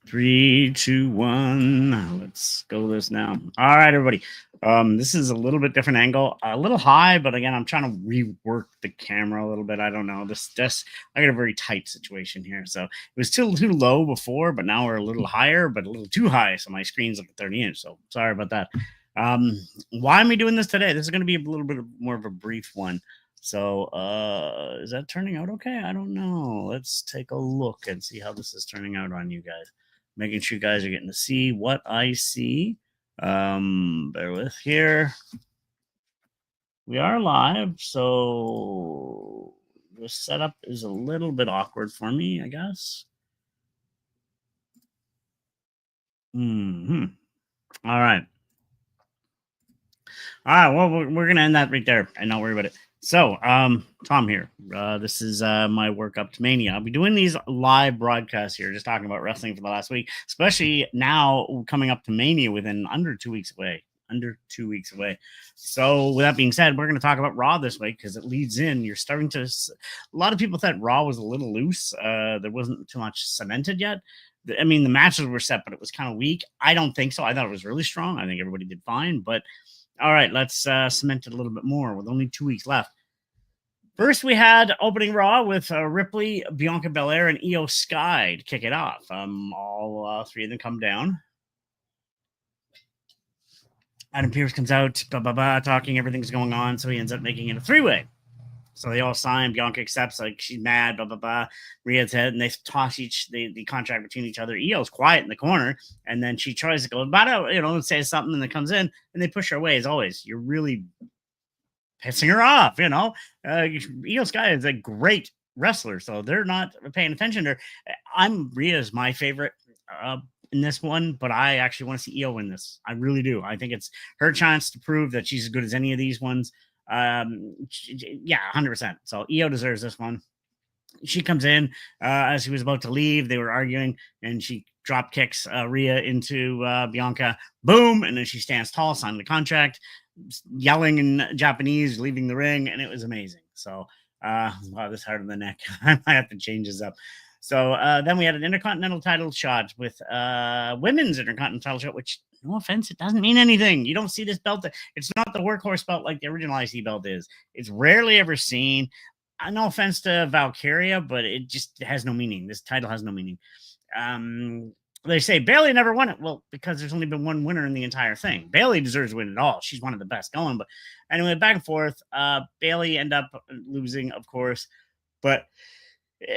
Three, two, one. Let's go this now. All right, everybody. This is a little bit different angle, a little high, but again, I'm trying to rework the camera a little bit. I don't know. This I got a very tight situation here. So it was still too low before, but now we're a little higher, but a little too high. So my screen's like a 30 inch. So sorry about that. Why am we doing this today? This is going to be a little bit more of a brief one. So is that turning out okay? I don't know. Let's take a look and see how this is turning out on you guys. Making sure you guys are getting to see what I see. Bear with here. We are live, so the setup is a little bit awkward for me, I guess. All right. All right, well, we're going to end that right there and not worry about it. So, Tom here. This is my work up to Mania. I'll be doing these live broadcasts here, just talking about wrestling for the last week, especially now coming up to Mania within under 2 weeks away. So, with that being said, we're going to talk about Raw this week because it leads in. You're starting to. A lot of people thought Raw was a little loose. There wasn't too much cemented yet. I mean, the matches were set, but it was kind of weak. I don't think so. I thought it was really strong. I think everybody did fine, but. All right, let's cement it a little bit more with only 2 weeks left. First, we had opening Raw with Ripley, Bianca Belair, and Io Sky to kick it off. All three of them come down. Adam Pearce comes out, talking, everything's going on, so he ends up making it a three-way. So they all sign. Bianca accepts, like she's mad, Rhea's head, and they toss the contract between each other. Io's quiet in the corner, and then she tries to go and say something, and then comes in, and they push her away. As always, you're really pissing her off. Io Sky is a great wrestler, so they're not paying attention to her. Rhea's my favorite in this one, but I actually want to see Io win this. I really do. I think it's her chance to prove that she's as good as any of these ones. 100%. So Io deserves this one. She comes in as he was about to leave. They were arguing, and she drop kicks Rhea into Bianca. Boom! And then she stands tall, signing the contract, yelling in Japanese, leaving the ring, and it was amazing. So, wow, this hard on the neck. I might have to change this up. So then we had an Intercontinental title shot with women's Intercontinental title shot, which, no offense, it doesn't mean anything. You don't see this belt. It's not the workhorse belt like the original IC belt is. It's rarely ever seen. No offense to Valkyria, but it just has no meaning. This title has no meaning. They say Bayley never won it. Well, because there's only been one winner in the entire thing. Bayley deserves to win it all. She's one of the best going. But anyway, back and forth. Bayley ended up losing, of course. But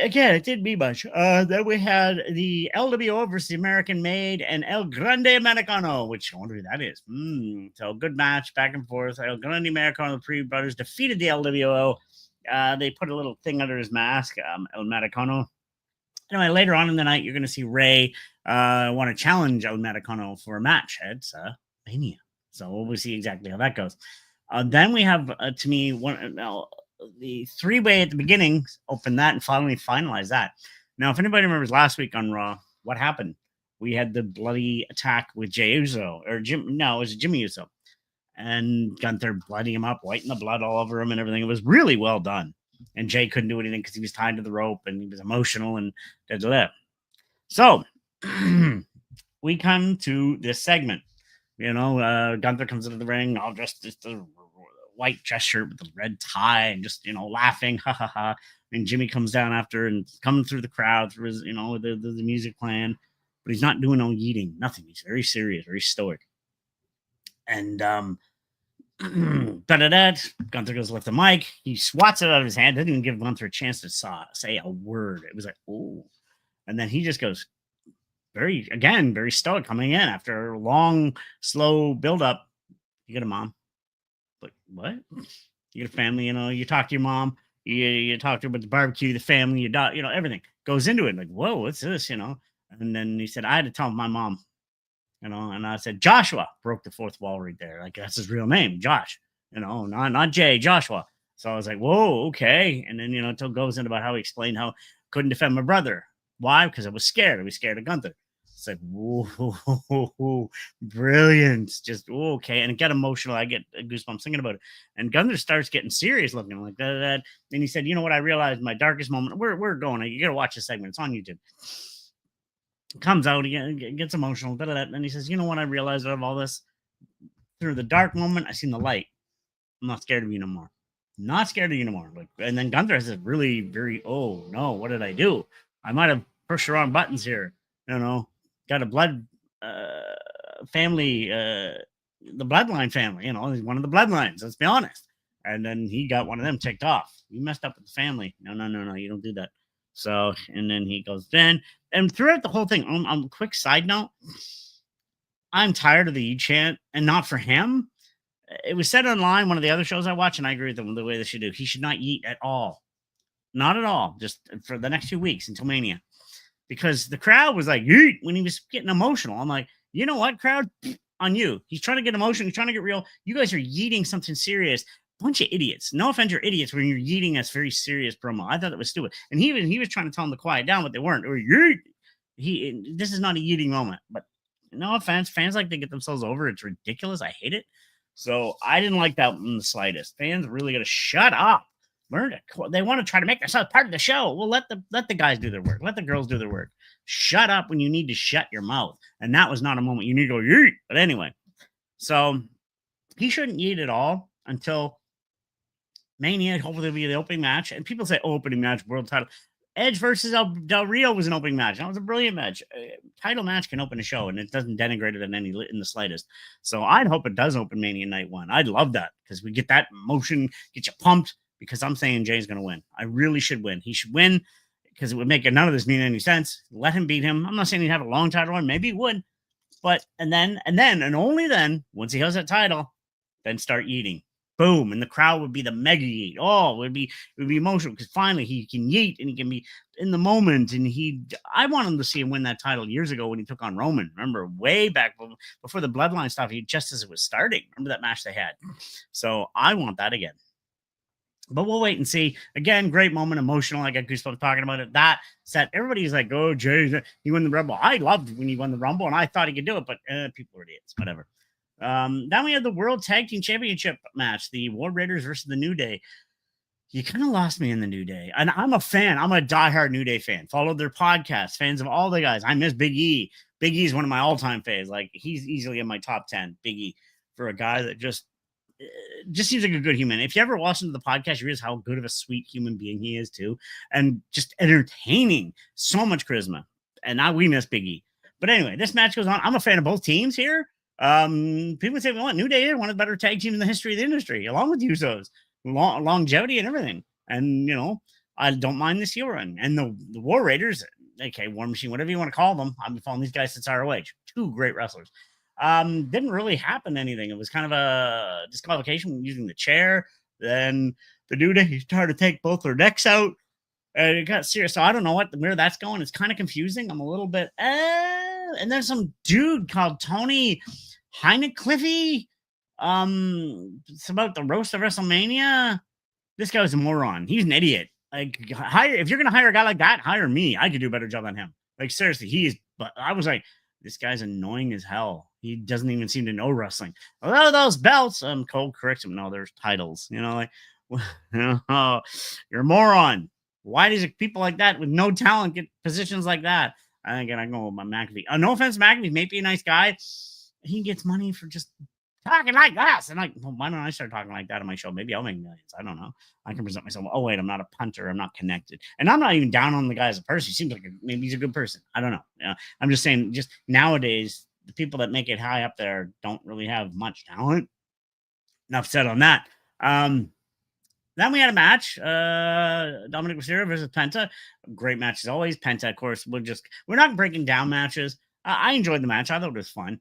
again, it didn't mean much. Then we had the LWO versus the American Made and El Grande Americano, which I wonder who that is. So good match, back and forth. El Grande Americano, the Pre Brothers defeated the LWO. They put a little thing under his mask, El Americano. Anyway, later on in the night, you're going to see Ray want to challenge El Americano for a match at Mania. So we'll see exactly how that goes. Then we have, to me, the three-way at the beginning, open that and finally finalize that. Now, if anybody remembers last week on Raw, what happened? We had the bloody attack with Jey Uso, it was Jimmy Uso. And Gunther blooding him up, wiping the blood all over him and everything. It was really well done. And Jay couldn't do anything because he was tied to the rope and he was emotional and da-da-da. So we come to this segment. Gunther comes into the ring, all dressed just a white dress shirt with a red tie and just, laughing. Ha ha ha. And Jimmy comes down after and coming through the crowd through his, the music playing. But he's not doing no yeeting, nothing. He's very serious, very stoic. And Gunther goes to lift the mic. He swats it out of his hand. Doesn't even give Gunther a chance to say a word. It was like, oh. And then he just goes very stoic coming in after a long, slow build-up. You got a mom. Like, what? You got a family, you talk to your mom. You talk to her about the barbecue, the family, your dog, everything goes into it. Like, whoa, what's this, And then he said, I had to tell my mom. And I said, Joshua broke the fourth wall right there. Like, that's his real name, Josh, not Jay, Joshua. So I was like, whoa, okay. And then, until goes into about how he explained how couldn't defend my brother. Why? Because I was scared. I was scared of Gunther. It's like, whoa, brilliant. Just, okay. And it got emotional. I get goosebumps thinking about it. And Gunther starts getting serious looking like that. And he said, you know what? I realized my darkest moment. We're going. You got to watch this segment. It's on YouTube. comes out, he gets emotional, and he says, "You know what? I realized out of all this, through the dark moment, I seen the light. I'm not scared of you no more. Not scared of you no more." Like, and then Gunther has this really very, oh no, what did I do? I might have pushed the wrong buttons here. Got a blood family, the bloodline family. He's one of the bloodlines. Let's be honest. And then he got one of them ticked off. You messed up with the family. No, no, no, no. You don't do that. So, and then he goes, then, and throughout the whole thing, on a quick side note, I'm tired of the E chant, and not for him. It was said online, one of the other shows I watch, and I agree with them the way they should do. He should not eat at all. Not at all. Just for the next 2 weeks until Mania. Because the crowd was like, yeet, when he was getting emotional. I'm like, you know what, crowd? On you. He's trying to get emotional. He's trying to get real. You guys are yeeting something serious. Bunch of idiots. No offense, you're idiots when you're yeeting us very serious promo. I thought it was stupid. And he was trying to tell them to quiet down, but they weren't. They were yeet. This is not a yeeting moment. But no offense, fans like to get themselves over. It's ridiculous. I hate it. So I didn't like that in the slightest. Fans really got to shut up. Learn it. They want to try to make themselves part of the show. Well, let the guys do their work. Let the girls do their work. Shut up when you need to shut your mouth. And that was not a moment you need to go yeet. But anyway, so he shouldn't yeet at all until Mania. Hopefully, it'll be the opening match. And people say opening match, world title. Edge versus Del Rio was an opening match. That was a brilliant match. Title match can open a show, and it doesn't denigrate it in the slightest. So I'd hope it does open Mania Night 1. I'd love that because we get that emotion, get you pumped. Because I'm saying Jay's going to win. I really should win. He should win because it would make none of this mean any sense. Let him beat him. I'm not saying he'd have a long title run. Maybe he would. But and only then, once he has that title, then start eating. Boom. And the crowd would be the mega yeet. Oh, it would be emotional because finally he can yeet and he can be in the moment. And I wanted to see him win that title years ago when he took on Roman. Remember, way back before the bloodline stuff, just as it was starting. Remember that match they had? So I want that again. But we'll wait and see. Again, great moment, emotional. I got goosebumps talking about it. That set, everybody's like, "Oh, Jay, he won the Rumble." I loved when he won the Rumble, and I thought he could do it, but people are idiots. Whatever. Then we had the World Tag Team Championship match, the War Raiders versus the New Day. You kind of lost me in the New Day, and I'm a fan. I'm a diehard New Day fan. Followed their podcast, fans of all the guys. I miss Big E. Big E is one of my all-time faves. Like he's easily in my top 10. Big E, for a guy that just seems like a good human. If you ever watch into the podcast, you realize how good of a sweet human being he is too, and just entertaining. So much charisma. And now we miss Big E. But anyway, this match goes on. I'm a fan of both teams here. People say we want New Day, one of the better tag teams in the history of the industry, along with Usos, longevity and everything. And I don't mind this heel run. And the War Raiders, okay, War Machine, whatever you want to call them. I've been following these guys since ROH. Two great wrestlers. Didn't really happen anything. It was kind of a disqualification using the chair. Then the New Day started to take both their necks out, and it got serious. So I don't know where that's going. It's kind of confusing. I'm a little bit, and then some dude called Tony Hinecliffy. It's about the roast of WrestleMania. This guy was a moron. He's an idiot. Like, if you're gonna hire a guy like that, hire me. I could do a better job than him. Like, seriously, he is. But I was like, this guy's annoying as hell. He doesn't even seem to know wrestling. Although those belts, Cole corrects him. No, there's titles. You're a moron. Why does people like that with no talent get positions like that? Again, I go with my McAfee. No offense, McAfee may be a nice guy. He gets money for just talking like this. And well, why don't I start talking like that on my show? Maybe I'll make millions. I don't know. I can present myself. Oh, wait, I'm not a punter. I'm not connected. And I'm not even down on the guy as a person. He seems like maybe he's a good person. I don't know. I'm just saying, just nowadays, the people that make it high up there don't really have much talent. Enough said on that. Then we had a match, Dominic Mysterio versus Penta. Great match as always. Penta, of course, we're not breaking down matches. I enjoyed the match. I thought it was fun.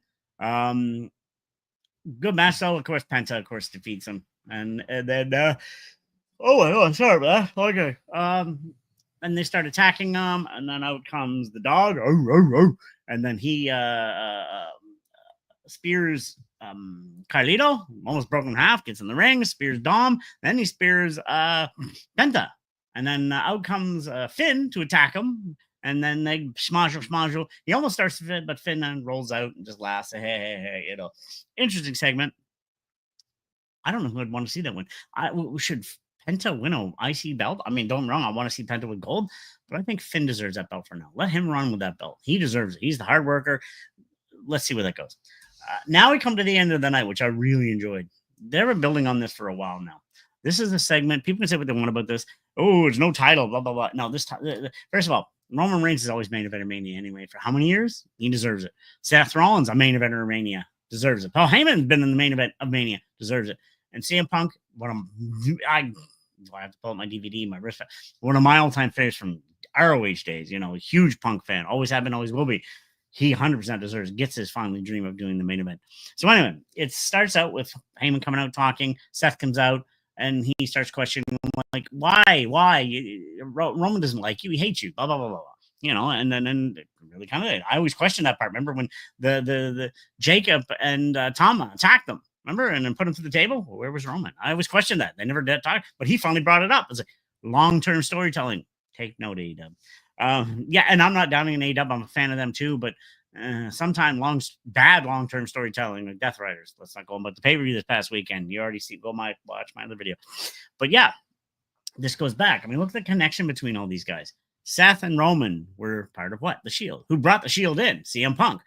Good match though. Of course, Penta, of course, defeats him. And then, sorry about that. Okay. And they start attacking him, and then out comes the dog. And then he spears Carlito, almost broken in half, gets in the ring, spears Dom, then he spears Penta. And then out comes Finn to attack him. And then they schmozzel. He almost starts to fit, but Finn then rolls out and just laughs. Hey. Interesting segment. I don't know who I'd want to see that one. We should Penta win a IC belt? I mean, don't get me wrong, I want to see Penta with gold, but I think Finn deserves that belt for now. Let him run with that belt. He deserves it. He's the hard worker. Let's see where that goes. Now we come to the end of the night, which I really enjoyed. They've been building on this for a while now. This is a segment. People can say what they want about this. Oh, it's no title, blah, blah, blah. No, this time, first of all, Roman Reigns is always main eventer Mania anyway. For how many years? He deserves it. Seth Rollins, a main eventer Mania, deserves it. Paul Heyman's been in the main event of Mania, deserves it. And CM Punk, I have to pull up my DVD, my wrist. One of my all-time favorites from ROH days. A huge Punk fan. Always have been, always will be. He 100% deserves, gets his finally dream of doing the main event. So anyway, it starts out with Heyman coming out talking. Seth comes out and he starts questioning him, like, why? Roman doesn't like you. He hates you. Blah, blah, blah, blah. And then really kind of, I always question that part. Remember when the Jacob and Tama attacked them? Remember? And then put him to the table? Well, where was Roman? I always questioned that. They never did talk, but he finally brought it up. It's like long-term storytelling. Take note, AEW. Yeah, and I'm not downing an AEW. I'm a fan of them too, but sometimes bad long-term storytelling, like Death Riders. Let's not go about the pay-per-view this past weekend. You already watch my other video. But yeah, this goes back. I mean, look at the connection between all these guys. Seth and Roman were part of what? The Shield. Who brought the Shield in? CM Punk.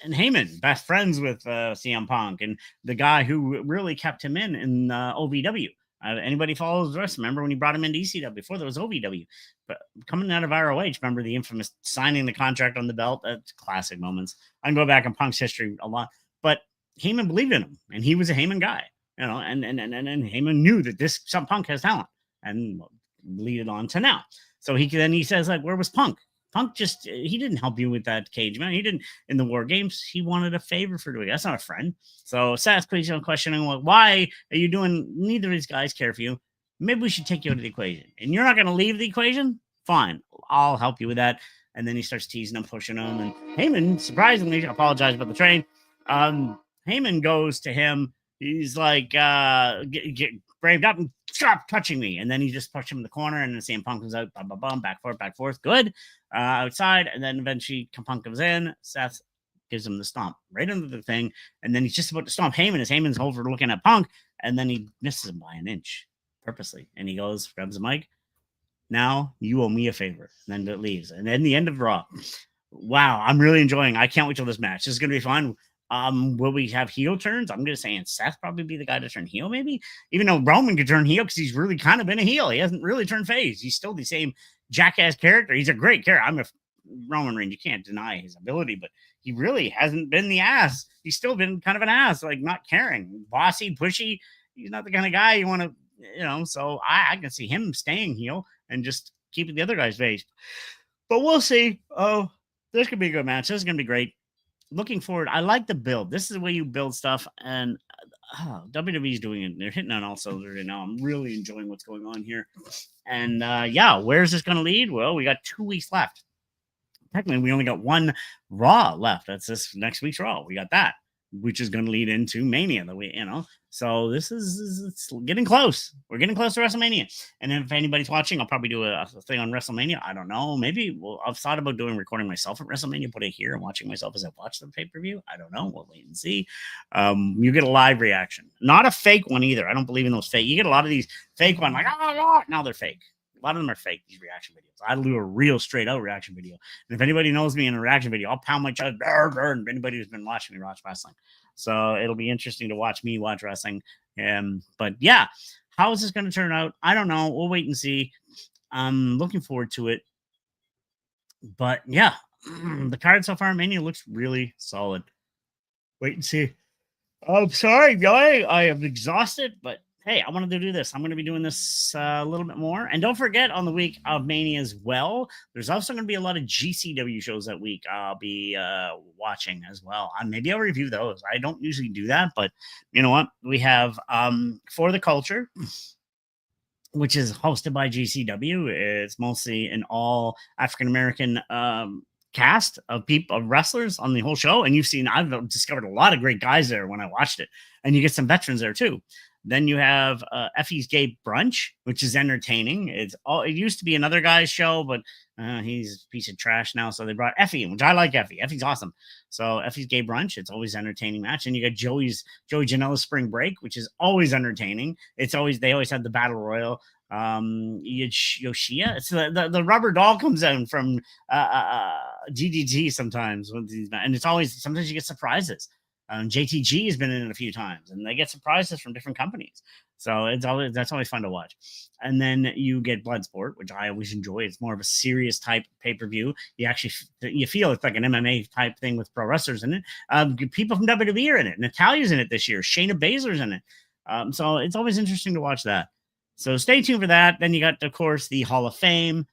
And Heyman, best friends with CM Punk, and the guy who really kept him in OVW. Anybody follows the rest? Remember when he brought him into ECW before there was OVW? But coming out of ROH, remember the infamous signing the contract on the belt? That's classic moments. I can go back in Punk's history a lot, but Heyman believed in him, and he was a Heyman guy, and Heyman knew that some Punk has talent, and lead it on to now. So he says, like, where was Punk? Punk he didn't help you with that cage, man. He didn't in the War Games. He wanted a favor for doing it. That's not a friend. So Seth, please don't questioning, well, why are you doing? Neither of these guys care for you. Maybe we should take you out of the equation. And you're not going to leave the equation? Fine. I'll help you with that. And then he starts teasing him, pushing him. And Heyman, surprisingly, apologized about the train. Heyman goes to him. He's like, get braved up and stop touching me. And then he just pushed him in the corner, and then CM Punk comes out, bum, bum, bum, back forth. Good. Outside. And then eventually Punk comes in. Seth gives him the stomp right under the thing. And then he's just about to stomp Heyman as Heyman's over looking at Punk. And then he misses him by an inch purposely. And he goes, grabs the mic. Now you owe me a favor. And then it leaves. And then the end of Raw. Wow. I'm really enjoying. I can't wait till this match. This is going to be fun. Will we have heel turns? I'm going to say Seth probably be the guy to turn heel, maybe, even though Roman could turn heel because he's really kind of been a heel. He hasn't really turned face. He's still the same jackass character. He's a great character. I'm a Roman Reigns. You can't deny his ability, but he really hasn't been the ass. He's still been kind of an ass, like not caring, bossy, pushy. He's not the kind of guy you want to, so I can see him staying heel and just keeping the other guy's face. But we'll see. Oh, this could be a good match. This is going to be great. Looking forward. I like the build. This is the way you build stuff, and WWE's doing it. They're hitting on all cylinders right now. I'm really enjoying what's going on here. And where's this going to lead? Well, we got 2 weeks left. Technically, we only got 1 Raw left. That's this next week's Raw. We got that, which is going to lead into Mania. So this it's getting close. We're getting close to WrestleMania. And if anybody's watching, I'll probably do a thing on WrestleMania. I don't know. Maybe I've thought about recording myself at WrestleMania, put it here and watching myself as I watch the pay-per-view. I don't know. We'll wait and see. You get a live reaction. Not a fake one either. I don't believe in those fake. You get a lot of these fake ones like, oh, God. Now they're fake. A lot of them are fake, these reaction videos. I'll do a real straight-out reaction video. And if anybody knows me in a reaction video, I'll pound my chest. Anybody who's been watching me watch wrestling. So it'll be interesting to watch me watch wrestling. But yeah, how is this going to turn out? I don't know. We'll wait and see. I'm looking forward to it. But yeah, the card so far in Mania looks really solid. Wait and see. I'm sorry, guy. I am exhausted, but hey, I wanted to do this. I'm going to be doing this a little bit more. And don't forget, on the week of Mania as well, there's also going to be a lot of GCW shows that week I'll be watching as well. Maybe I'll review those. I don't usually do that, but you know what? We have For the Culture, which is hosted by GCW. It's mostly an all African-American cast of wrestlers on the whole show. And I've discovered a lot of great guys there when I watched it. And you get some veterans there too. Then you have Effie's Gay Brunch, which is entertaining. It used to be another guy's show, but he's a piece of trash now. So they brought Effie, which I like Effie. Effie's awesome. So Effie's Gay Brunch, it's always entertaining match. And you got Joey Janela's Spring Break, which is always entertaining. They always have the Battle Royal. Yoshia, it's the rubber doll comes out from GDG sometimes with these, and it's always sometimes you get surprises. JTG has been in it a few times, and they get surprises from different companies. So that's always fun to watch. And then you get Bloodsport, which I always enjoy. It's more of a serious type pay per view. You feel it's like an MMA type thing with pro wrestlers in it. People from WWE are in it. Natalia's in it this year. Shayna Baszler's in it. So it's always interesting to watch that. So stay tuned for that. Then you got, of course, the Hall of Fame,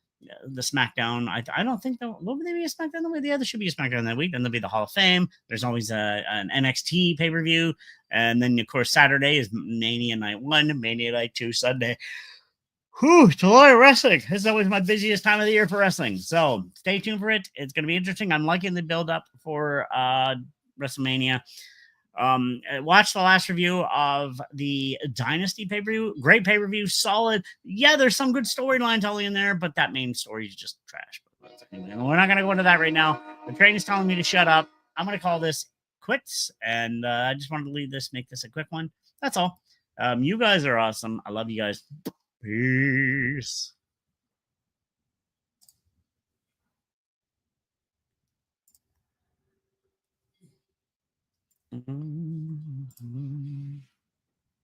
the SmackDown. I don't think will there be a SmackDown that week? Yeah, there should be a SmackDown that week. Then there'll be the Hall of Fame. There's always an NXT pay per view, and then of course Saturday is Mania Night 1, Mania Night 2, Sunday. Whew, it's a lot of wrestling. This is always my busiest time of the year for wrestling. So stay tuned for it. It's going to be interesting. I'm liking the build up for WrestleMania. Watch the last review of the Dynasty pay-per-view. Great pay-per-view, solid. Yeah, there's some good storyline telling in there, but that main story is just trash. Anyway, we're not going to go into that right now. The train is telling me to shut up. I'm going to call this quits, and I just wanted to make this a quick one. That's all. You guys are awesome. I love you guys. Peace. Mm-hmm.